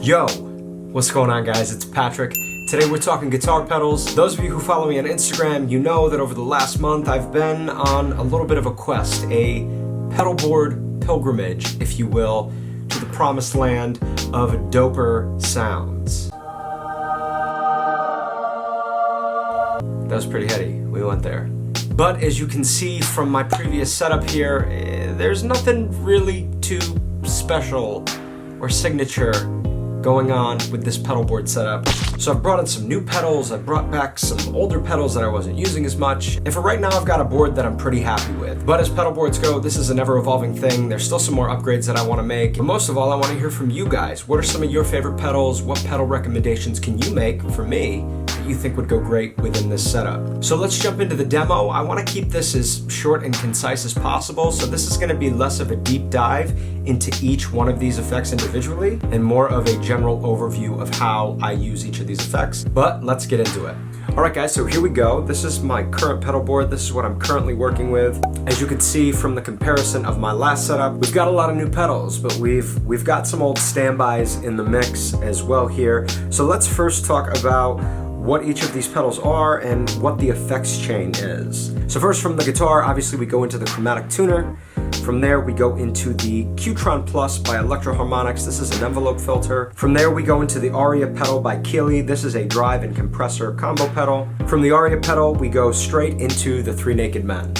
Yo, what's going on guys? It's Patrick. Today we're talking guitar pedals. Those of you who follow me on Instagram, you know that over the last month I've been on a little bit of a quest, a pedalboard pilgrimage, if you will, to the promised land of doper sounds. That was pretty heady. We went there. But as you can see from my previous setup here, there's nothing really too special or signature going on with this pedalboard setup. So I've brought in some new pedals, I've brought back some older pedals that I wasn't using as much, and for right now I've got a board that I'm pretty happy with. But as pedalboards go, this is an ever-evolving thing. There's still some more upgrades that I want to make, but most of all I want to hear from you guys. What are some of your favorite pedals? What pedal recommendations can you make for me that you think would go great within this setup? So let's jump into the demo. I want to keep this as short and concise as possible, so this is going to be less of a deep dive into each one of these effects individually and more of a general overview of how I use each of these effects. But let's get into it. Alright guys, so here we go. This is my current pedal board. This is what I'm currently working with. As you can see from the comparison of my last setup, we've got a lot of new pedals, but we've got some old standbys in the mix as well here. So let's first talk about what each of these pedals are and what the effects chain is. So first from the guitar, obviously we go into the chromatic tuner. From there we go into the QTron Plus by Electro Harmonics. This is an envelope filter. From there we go into the Aria pedal by Keeley. This is a drive and compressor combo pedal. From the Aria pedal we go straight into the Three Naked Men.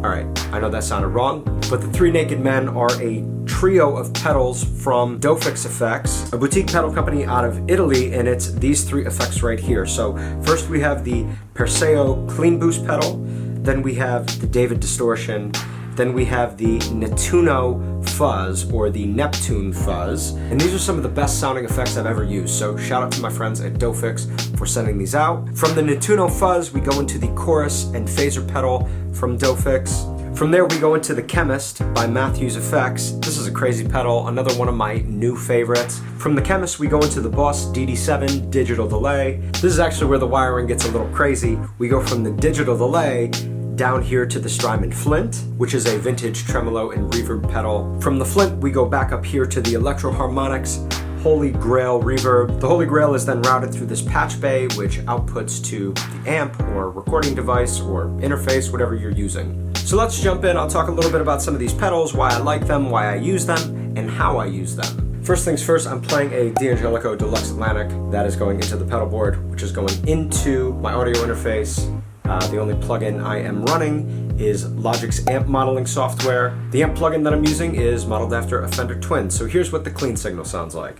Alright, I know that sounded wrong, but the Three Naked Men are a trio of pedals from Dophix Effects, a boutique pedal company out of Italy, and it's these three effects right here. So first we have the Perseo Clean Boost pedal, then we have the David Distortion, then we have the Nettuno Fuzz, or the Neptune Fuzz, and these are some of the best sounding effects I've ever used, so shout out to my friends at Dophix for sending these out. From the Nettuno Fuzz, we go into the chorus and phaser pedal from Dophix. From there we go into the Chemist by Matthews Effects. This is a crazy pedal, another one of my new favorites. From the Chemist we go into the Boss DD7 digital delay. This is actually where the wiring gets a little crazy. We go from the digital delay down here to the Strymon Flint, which is a vintage tremolo and reverb pedal. From the Flint we go back up here to the Electro Harmonics Holy Grail reverb. The Holy Grail is then routed through this patch bay, which outputs to the amp or recording device or interface, whatever you're using. So let's jump in. I'll talk a little bit about some of these pedals, why I like them, why I use them, and how I use them. First things first, I'm playing a D'Angelico Deluxe Atlantic that is going into the pedal board, which is going into my audio interface. The only plugin I am running is Logic's amp modeling software. The amp plugin that I'm using is modeled after a Fender Twin. So here's what the clean signal sounds like.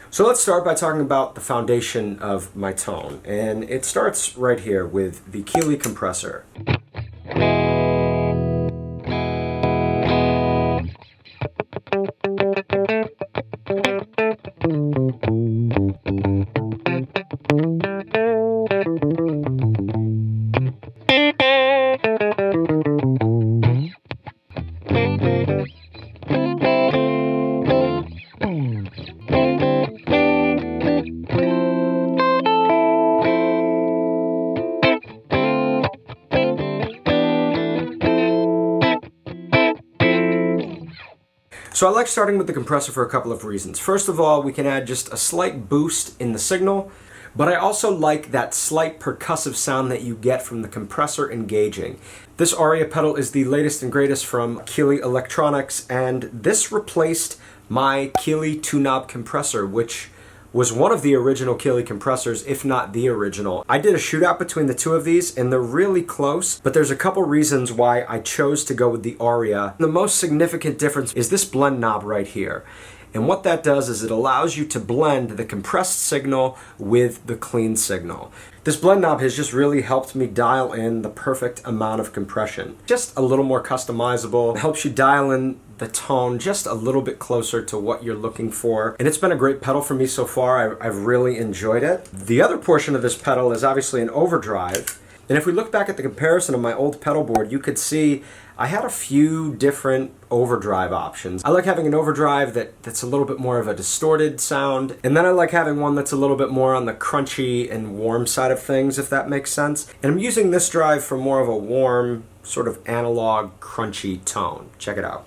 So let's start by talking about the foundation of my tone, and it starts right here with the Keeley compressor. So I like starting with the compressor for a couple of reasons. First of all, we can add just a slight boost in the signal, but I also like that slight percussive sound that you get from the compressor engaging. This Aria pedal is the latest and greatest from Keeley Electronics, and this replaced my Keeley two-knob compressor, which was one of the original Keeley compressors, if not the original. I did a shootout between the two of these, and they're really close, but there's a couple reasons why I chose to go with the Aria. The most significant difference is this blend knob right here. And what that does is it allows you to blend the compressed signal with the clean signal. This blend knob has just really helped me dial in the perfect amount of compression. Just a little more customizable. It helps you dial in the tone just a little bit closer to what you're looking for. And it's been a great pedal for me so far. I've really enjoyed it. The other portion of this pedal is obviously an overdrive. And if we look back at the comparison of my old pedal board, you could see I had a few different overdrive options. I like having an overdrive that's a little bit more of a distorted sound, and then I like having one that's a little bit more on the crunchy and warm side of things, if that makes sense. And I'm using this drive for more of a warm, sort of analog, crunchy tone. Check it out.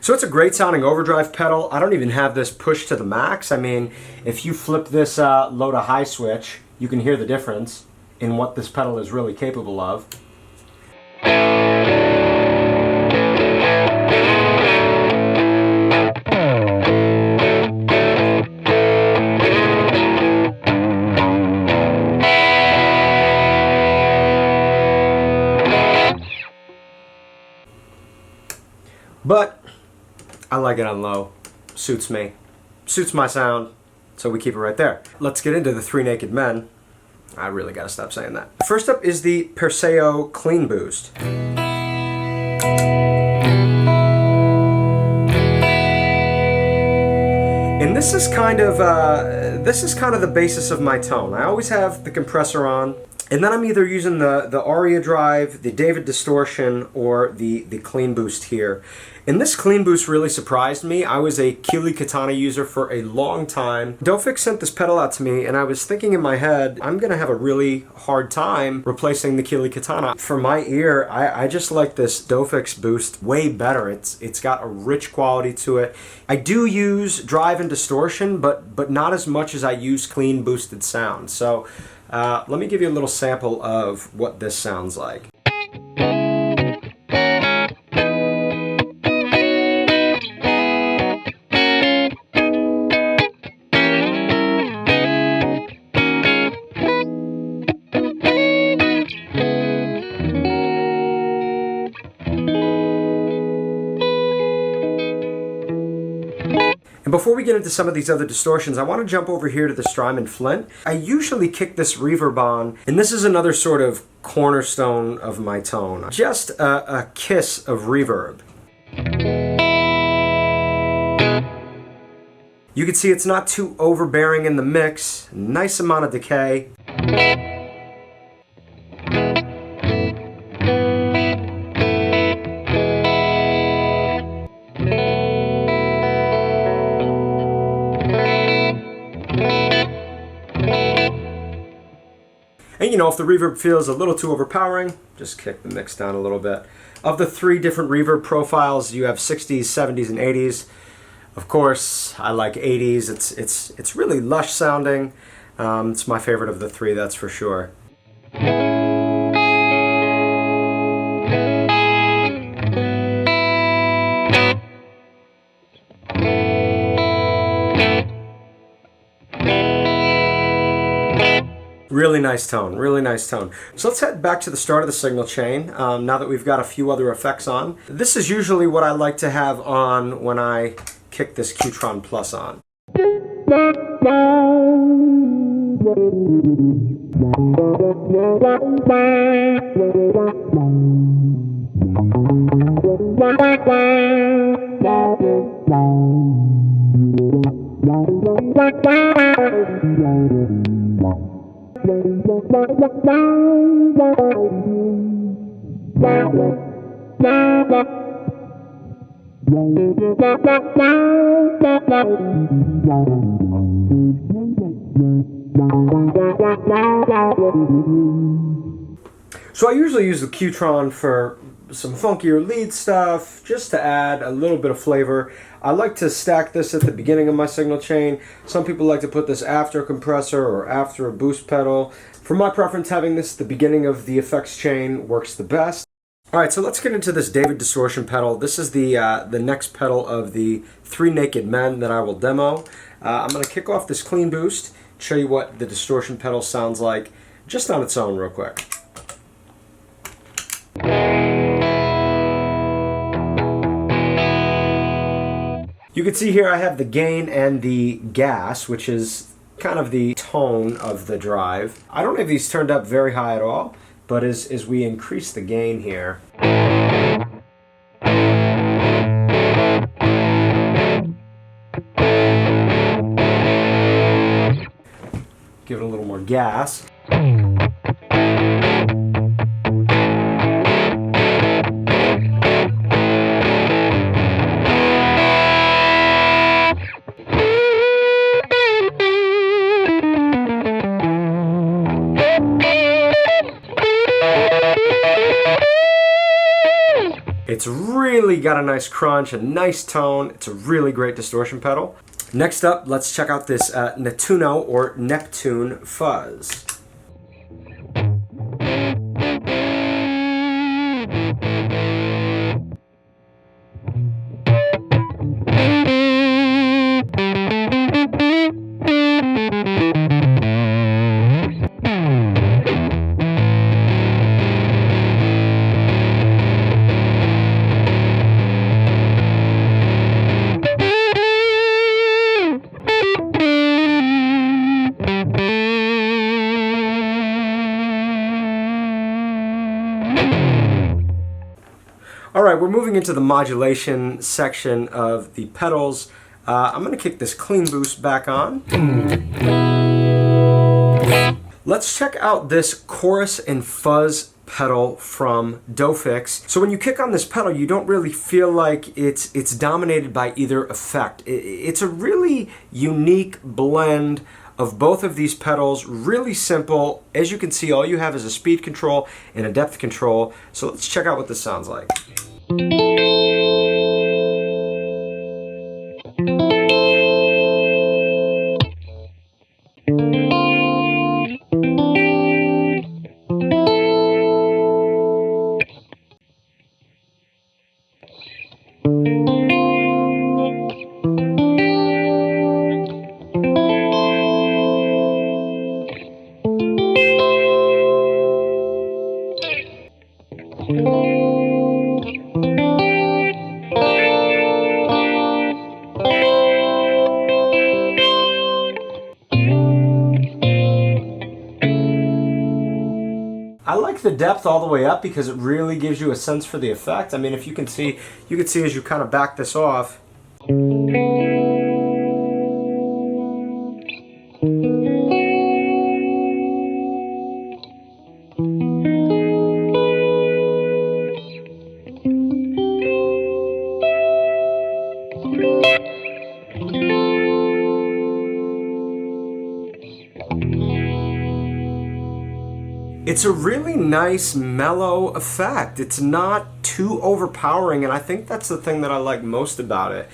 So it's a great sounding overdrive pedal. I don't even have this pushed to the max. I mean, if you flip this low to high switch, you can hear the difference in what this pedal is really capable of. But I like it on low. Suits me. Suits my sound. So we keep it right there. Let's get into the Three Naked Men. I really gotta stop saying that. First up is the Perseo Clean Boost. And this is kind of the basis of my tone. I always have the compressor on, and then I'm either using the Aria drive, the David Distortion, or the Clean Boost here. And this Clean Boost really surprised me. I was a Keeley Katana user for a long time. Dophix sent this pedal out to me, and I was thinking in my head, I'm gonna have a really hard time replacing the Keeley Katana. For my ear, I just like this Dophix Boost way better. It's got a rich quality to it. I do use drive and distortion, but not as much as I use clean boosted sound. So let me give you a little sample of what this sounds like. And before we get into some of these other distortions, I want to jump over here to the Strymon Flint. I usually kick this reverb on, and this is another sort of cornerstone of my tone. Just a kiss of reverb. You can see it's not too overbearing in the mix, nice amount of decay. And you know, if the reverb feels a little too overpowering, just kick the mix down a little bit. Of the three different reverb profiles, you have 60s, 70s, and 80s. Of course, I like 80s. It's really lush sounding. It's my favorite of the three, that's for sure. Really nice tone, really nice tone. So let's head back to the start of the signal chain, now that we've got a few other effects on. This is usually what I like to have on when I kick this QTron Plus on. So I usually use the QTron for some funkier lead stuff, just to add a little bit of flavor. I like to stack this at the beginning of my signal chain. Some people like to put this after a compressor or after a boost pedal. For my preference, having this at the beginning of the effects chain works the best. Alright, so let's get into this David Distortion pedal. This is the next pedal of the Three Naked Men that I will demo. I'm going to kick off this clean boost, show you what the distortion pedal sounds like. just on its own real quick. You can see here I have the gain and the gas, which is kind of the tone of the drive. I don't have these turned up very high at all, but as we increase the gain here, give it a little more gas. It's really got a nice crunch, a nice tone. It's a really great distortion pedal. Next up, let's check out this Nettuno or Neptune Fuzz. Alright, we're moving into the modulation section of the pedals. I'm going to kick this clean boost back on. Let's check out this chorus and fuzz pedal from Dophix. So when you kick on this pedal, you don't really feel like it's dominated by either effect. It's a really unique blend of both of these pedals, really simple. As you can see, all you have is a speed control and a depth control. So let's check out what this sounds like. I like the depth all the way up because it really gives you a sense for the effect. I mean, if you can see as you kind of back this off. It's a really nice mellow effect. It's not too overpowering, and I think that's the thing that I like most about it.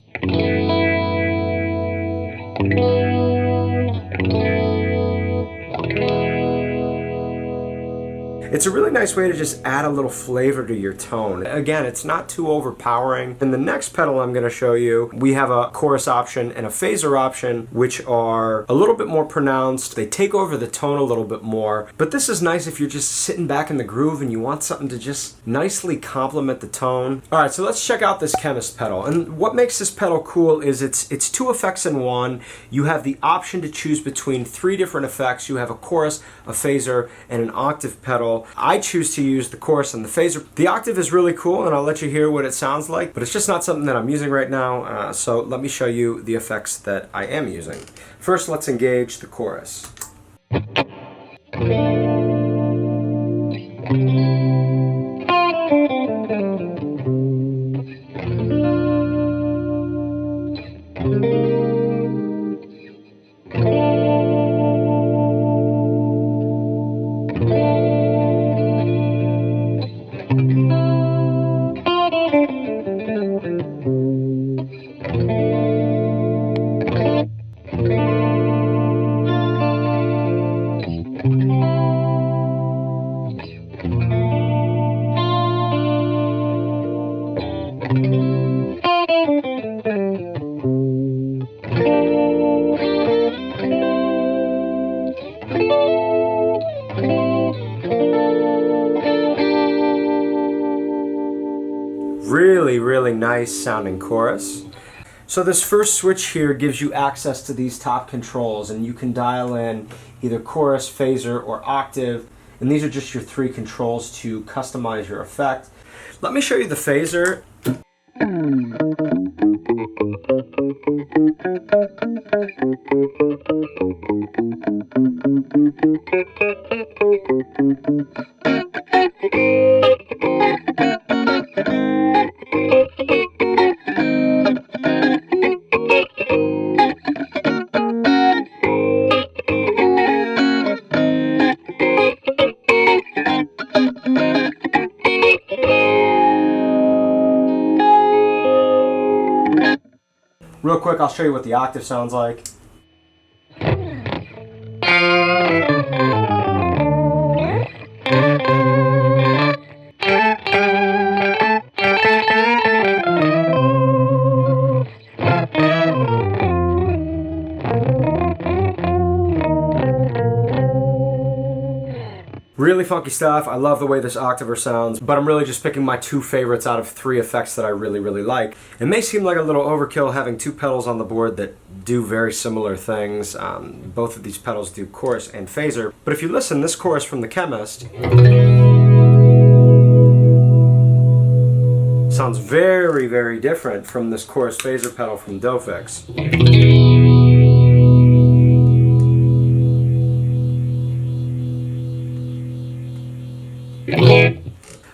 It's a really nice way to just add a little flavor to your tone. Again, it's not too overpowering. In the next pedal I'm going to show you, we have a chorus option and a phaser option, which are a little bit more pronounced. They take over the tone a little bit more. But this is nice if you're just sitting back in the groove and you want something to just nicely complement the tone. Alright, so let's check out this Chemist pedal. And what makes this pedal cool is it's two effects in one. You have the option to choose between 3 different effects. You have a chorus, a phaser, and an octave pedal. I choose to use the chorus and the phaser. The octave is really cool, and I'll let you hear what it sounds like, but it's just not something that I'm using right now, so let me show you the effects that I am using. First, let's engage the chorus. really nice sounding chorus. So this first switch here gives you access to these top controls, and you can dial in either chorus, phaser, or octave, and these are just your 3 controls to customize your effect. Let me show you the phaser. Real quick, I'll show you what the octave sounds like. Really funky stuff. I love the way this octaver sounds, but I'm really just picking my 2 favorites out of 3 effects that I really, really like. It may seem like a little overkill having 2 pedals on the board that do very similar things. Both of these pedals do chorus and phaser, but if you listen, this chorus from the Chemist sounds very, very different from this chorus phaser pedal from Dophix.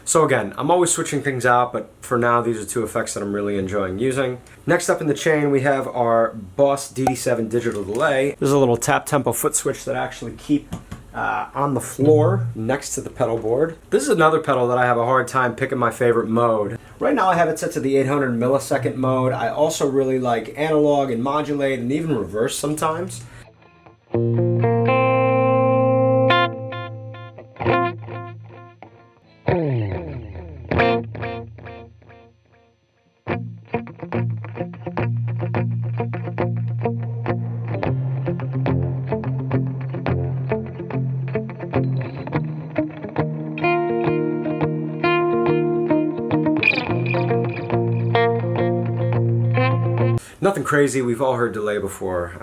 So again, I'm always switching things out, but for now these are 2 effects that I'm really enjoying using. Next up in the chain we have our Boss DD7 digital delay. There's a little tap tempo foot switch that I actually keep on the floor next to the pedal board. This is another pedal that I have a hard time picking my favorite mode. Right now I have it set to the 800 millisecond mode. I also really like analog and modulate and even reverse sometimes. Nothing crazy, we've all heard delay before.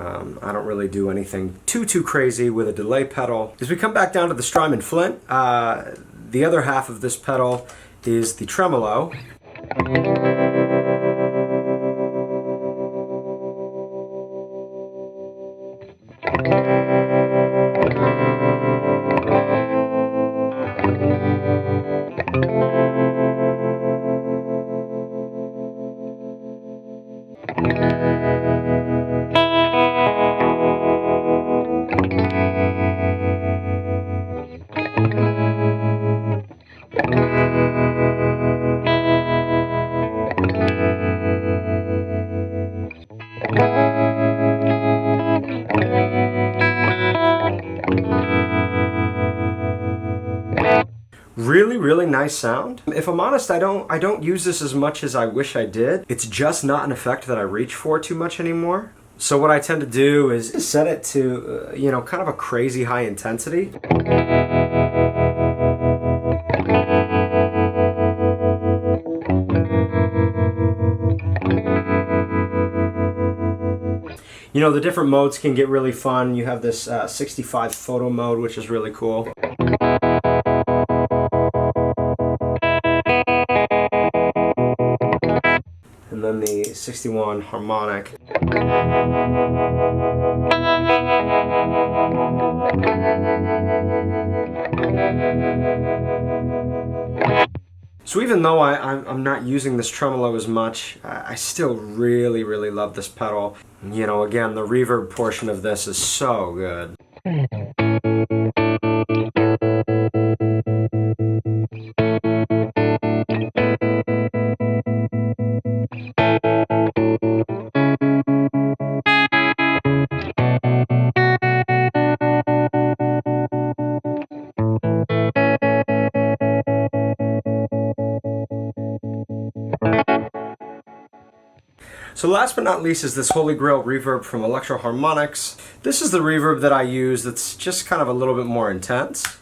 I don't really do anything too crazy with a delay pedal. As we come back down to the Strymon Flint, the other half of this pedal is the Tremolo. Really nice sound. If I'm honest, I don't use this as much as I wish I did. It's just not an effect that I reach for too much anymore. So what I tend to do is set it to, you know, kind of a crazy high intensity. You know, the different modes can get really fun. You have this 65 photo mode, which is really cool. And then the 61 harmonic. So even though I'm not using this tremolo as much, I still really love this pedal. You know, again, the reverb portion of this is so good. So last but not least is this Holy Grail reverb from Electro Harmonics. This is the reverb that I use that's just kind of a little bit more intense.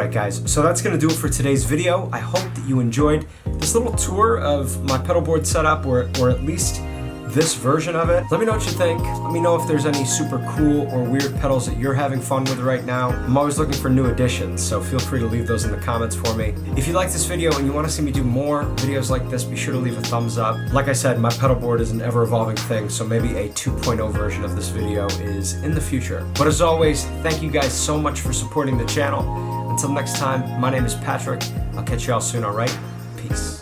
Alright guys, so that's going to do it for today's video. I hope that you enjoyed this little tour of my pedalboard setup, or at least this version of it. Let me know what you think. Let me know if there's any super cool or weird pedals that you're having fun with right now. I'm always looking for new additions, so feel free to leave those in the comments for me. If you like this video and you want to see me do more videos like this, be sure to leave a thumbs up. Like I said, my pedalboard is an ever-evolving thing, so maybe a 2.0 version of this video is in the future. But as always, thank you guys so much for supporting the channel. Until next time, my name is Patrick. I'll catch you all soon, alright? Peace.